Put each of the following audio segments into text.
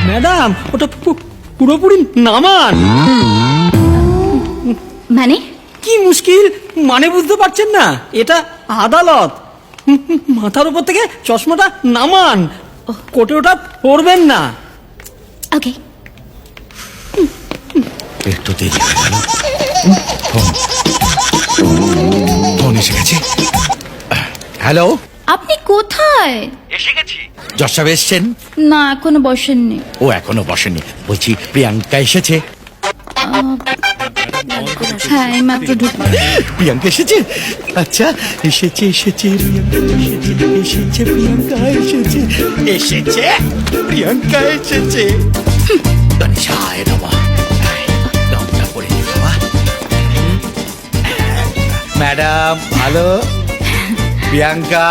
Madam, ওটা পুরোপুরি নামান। মানে কি মুশকিল, মানে বুঝতে পারছেন না? এটা আদালত। মাথার উপর থেকে চশমাটা নামান, কোটে ওটা পরবেন না। ওকে। একটু দেরি হয়ে গেল। ফোন এসে গেছে। হ্যালো, আপনি কোথায়? এসে গেছি। জজ সাহেব এসছেন? না, এখনো বসেননি। ও এখনো বসেনি। বলছি প্রিয়াঙ্কা এসেছে? হ্যাঁ, এই মাত্র ঢুকলো। প্রিয়াঙ্কা এসেছে? আচ্ছা, এসেছে এসেছে এসেছে প্রিয়াঙ্কা এসেছে এসেছে প্রিয়াঙ্কা এসেছে। তনিষায় নমঃ। রংটা পরে নি বাবা। ম্যাডাম ভালো? Priyanka,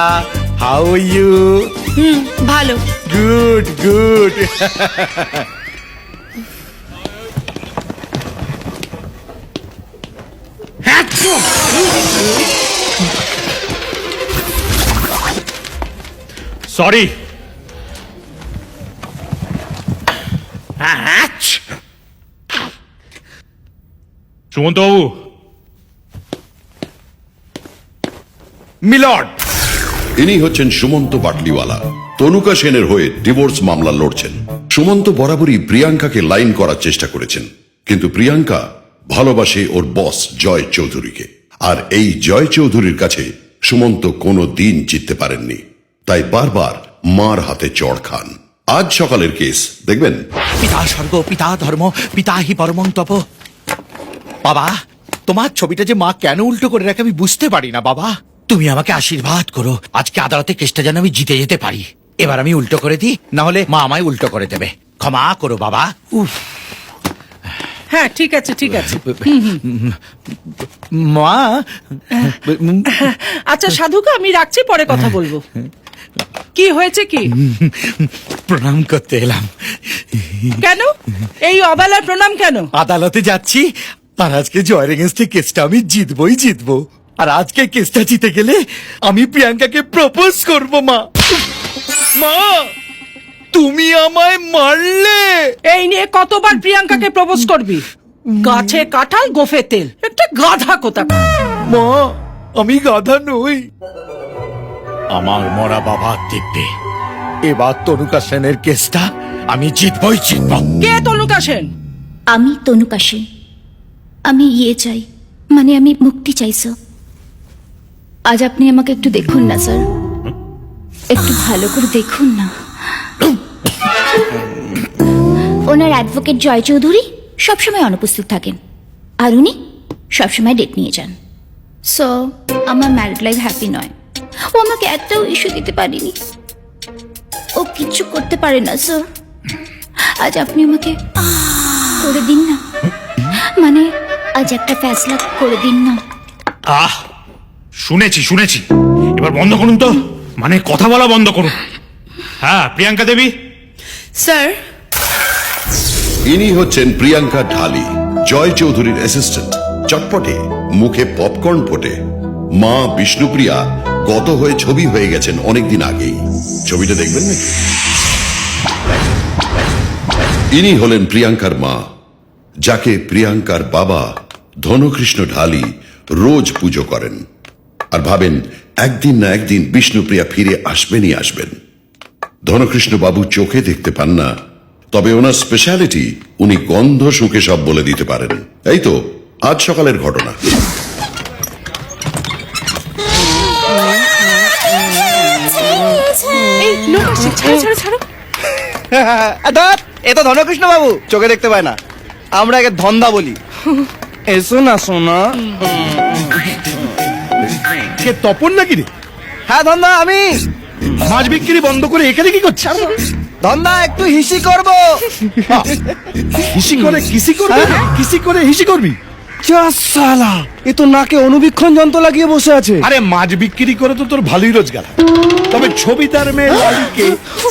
how are you? ভালো। Good good. Sorry. Sumanta babu. Milord. ইনি হচ্ছেন সুমন্ত বাটলিওয়ালা, তনুকা সেনের হয়ে ডিভোর্স মামলা লড়ছেন। সুমন্ত বরাবরই প্রিয়াঙ্কাকে লাইন করার চেষ্টা করেছেন, কিন্তু প্রিয়াঙ্কা ভালোবাসে ওর বস জয় চৌধুরীকে, আর এই জয় চৌধুরীর কাছে সুমন্ত কোনো দিন জিততে পারেননি, তাই বারবার মার হাতে চড় খান। আজ সকালের কেস দেখবেন। পিতা স্বর্গ, পিতা ধর্ম, পিতা হি পরমং তপ। বাবা, তোমার ছবিটা যে মা কেন উল্টো করে রাখে আমি বুঝতে পারি না। বাবা, তুমি আমাকে আশীর্বাদ করো, আজকে আদালতে কেসটা যেন আমি জিতে যেতে পারি। এবার আমি উল্টো করে দিই, না হলে মা আমায় উল্টো করে দেবে। ক্ষমা করো বাবা। উফ। হ্যাঁ, ঠিক আছে ঠিক আছে। মা। আচ্ছা সাধুকা, আমি রাখছি, পরে কথা বলবো। কি হয়েছে কি? প্রণাম করতে এলাম। কেন এই অবেলায় প্রণাম কেন? আদালতে যাচ্ছি, আর আজকে জয়ের এগেন্স্টে কেসটা আমি জিতবই জিতবো। আর আজকে কেসটা জিতে গেলে আমি প্রিয়াঙ্কাকে প্রপোজ করব। মা, মা, তুমি আমায় মারলে। এই নিয়ে কতবার প্রিয়াঙ্কাকে প্রপোজ করবি? গাছে কাঁঠাল গোফে তেল, একটা গাধা কোথাকার। মা, আমি গাধা নই। আমার মরা বাবা দিব্যে এবার তনুকা সেনের কেসটা আমি জিতবই জিতব। কে তনুকা সেন? আমি তনুকা সেন। আমি চাই, মানে আমি মুক্তি চাই স্যার। আজ আপনি আমাকে একটু দেখুন না স্যার, একটু ভালো করে দেখুন না। ওনার অ্যাডভোকেট জয় চৌধুরী সবসময় অনুপস্থিত থাকেন, আর উনি সবসময় ডেট নিয়ে যান। সো আমার ম্যারিড লাইফ হ্যাপি নয়। ও আমাকে একটাও ইস্যু দিতে পারেনি, ও কিচ্ছু করতে পারে না স্যার। আজ আপনি আমাকে করে দিন না, মানে আজ একটা ফ্যাসলা করে দিন না। শুনেছি শুনেছি, এবার বন্ধ করুন তো, মানে কথা বলা বন্ধ করুন। হ্যাঁ, প্রিয়াঙ্কা দেবী। স্যার, ইনি হচ্ছেন প্রিয়াঙ্কা ঢালি, জয় চৌধুরীর অ্যাসিস্ট্যান্ট। চটপটে, মুখে পপকর্ন ফোটে। মা বিষ্ণুপ্রিয়া গত হয়ে ছবি হয়ে গেছেন অনেকদিন আগেই। ছবিটা দেখবেন নাকি? ইনি হলেন প্রিয়াঙ্কার মা, যাকে প্রিয়াঙ্কার বাবা ধনকৃষ্ণ ঢালি রোজ পুজো করেন, আর ভাবেন একদিন না একদিন বিষ্ণুপ্রিয়া ফিরে আসবেনই আসবেন। ধনকৃষ্ণ বাবু চোখে দেখতে পান না, তবে ওনার স্পেশালিটি উনি গন্ধ শুঁকে সব বলে দিতে পারেন। এই তো আজ সকালের ঘটনা। এই লোক আসছে, ছাড়ো ছাড়ো ছাড়ো। এ তো ধনকৃষ্ণ বাবু, চোখে দেখতে পায় না, আমরা একে ধন্দা বলি। এসো না সোনা। কে তপন নাকি রে? হ্যাঁ ধন্দা, আমি। মাছ বিক্রি বন্ধ করে এখানে কি করছিস? ধন্দা একটু হিসি করবো। হিসি করে কিসি করবি? কিসি করে হিসি করবি? সালা, এ তো নাকে অনুবীক্ষণ যন্ত্র লাগিয়ে বসে আছে। আরে মাছ বিক্রি করে তো তোর ভালোই রোজগার, তবে ছবিদার মেয়ে লালিকে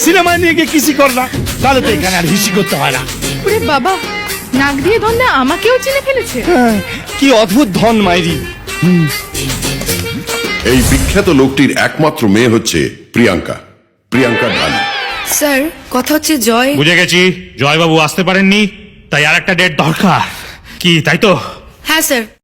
সিনেমায় নিয়ে গিয়ে কিসি কর না, তাহলে তো এখানে আর হিসি করতে হয় না। ওরে বাবা, নাক দিয়ে ধন্দা আমাকেও চিনে ফেলেছে। কি অদ্ভুত ধন মাইরি। এই বিখ্যাত লোকটির একমাত্র মেয়ে হচ্ছে প্রিয়াঙ্কা প্রিয়াঙ্কা ঢালি। স্যার কথা হচ্ছে জয় বুঝে গেছি জয়বাবু আসতে পারেননি, তাই আর একটা ডেট দরকার কি, তাই তো? হ্যাঁ স্যার